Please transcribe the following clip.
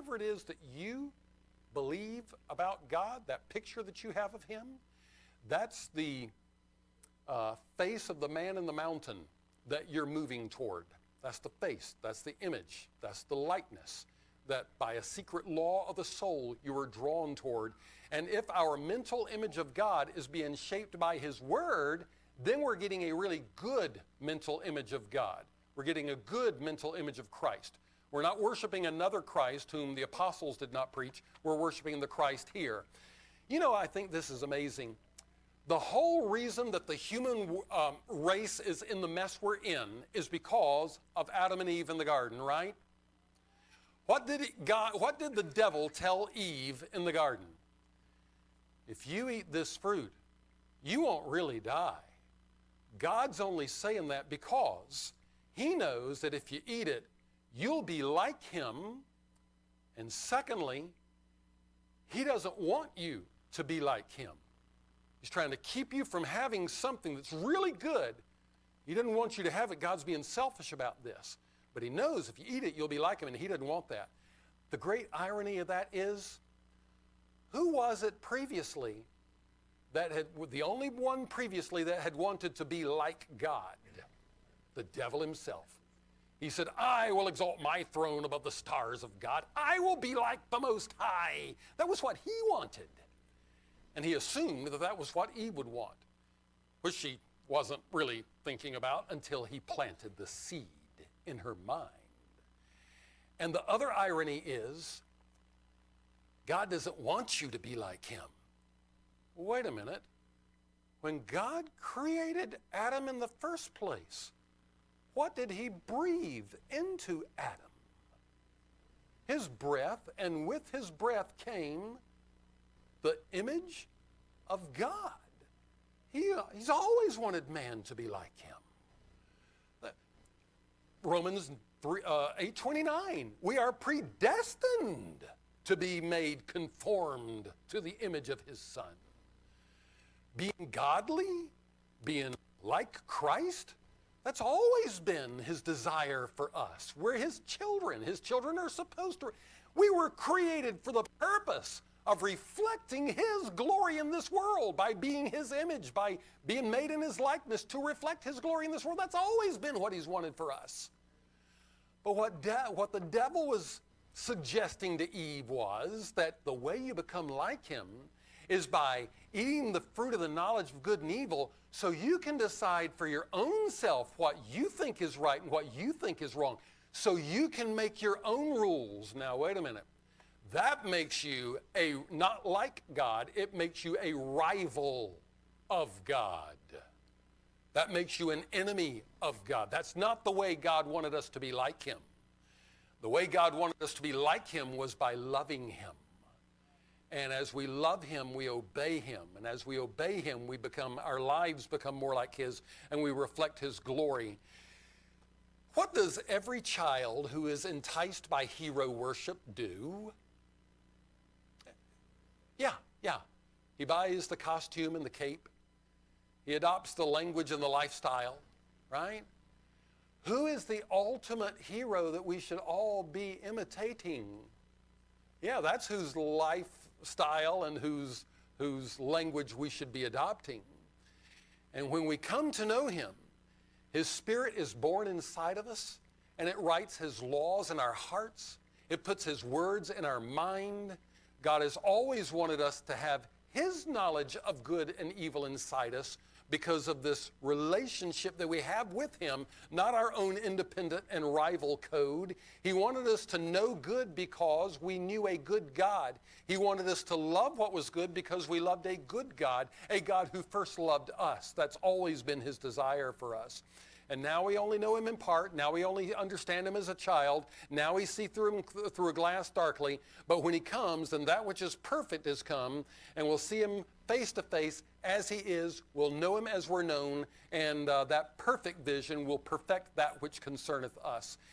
whatever it is that you believe about God, that picture that you have of him, that's the face of the man in the mountain that you're moving toward. That's the face, that's the image, that's the likeness that by a secret law of the soul you are drawn toward. And if our mental image of God is being shaped by his word, then we're getting a really good mental image of God. We're getting a good mental image of Christ. We're not worshiping another Christ whom the apostles did not preach. We're worshiping the Christ here. You know, I think this is amazing. The whole reason that the human race is in the mess we're in is because of Adam and Eve in the garden, right? What did the devil tell Eve in the garden? If you eat this fruit, you won't really die. God's only saying that because he knows that if you eat it, you'll be like him. And secondly, he doesn't want you to be like him. He's trying to keep you from having something that's really good. He doesn't want you to have it. God's being selfish about this. But he knows if you eat it, you'll be like him, and he doesn't want that. The great irony of that is, who was it previously that the only one previously that had wanted to be like God? The devil himself. He said, I will exalt my throne above the stars of God. I will be like the Most High. That was what he wanted. And he assumed that that was what Eve would want, which she wasn't really thinking about until he planted the seed in her mind. And the other irony is, God doesn't want you to be like him. Wait a minute. When God created Adam in the first place, what did he breathe into Adam? His breath, and with his breath came the image of God. He's always wanted man to be like him. Romans 8:29, we are predestined to be made conformed to the image of his Son. Being godly, being like Christ, that's always been his desire for us. We're his children. His children are supposed to. We were created for the purpose of reflecting his glory in this world by being his image, by being made in his likeness to reflect his glory in this world. That's always been what he's wanted for us. But what the devil was suggesting to Eve was that the way you become like him is by eating the fruit of the knowledge of good and evil, so you can decide for your own self what you think is right and what you think is wrong, so you can make your own rules. Now, wait a minute. That makes you not like God, it makes you a rival of God. That makes you an enemy of God. That's not the way God wanted us to be like him. The way God wanted us to be like him was by loving him. And as we love him, we obey him. And as we obey him, our lives become more like his, and we reflect his glory. What does every child who is enticed by hero worship do? Yeah. He buys the costume and the cape. He adopts the language and the lifestyle, right? Who is the ultimate hero that we should all be imitating? Yeah, that's whose lifestyle and whose language we should be adopting. And when we come to know him, his Spirit is born inside of us, and it writes his laws in our hearts. It puts his words in our mind. God has always wanted us to have his knowledge of good and evil inside us because of this relationship that we have with him, not our own independent and rival code. He wanted us to know good because we knew a good God. He wanted us to love what was good because we loved a good God, a God who first loved us. That's always been his desire for us. And now we only know him in part. Now we only understand him as a child. Now we see through him through a glass darkly. But when he comes, then that which is perfect is come, and we'll see him face to face as he is. We'll know him as we're known, and that perfect vision will perfect that which concerneth us.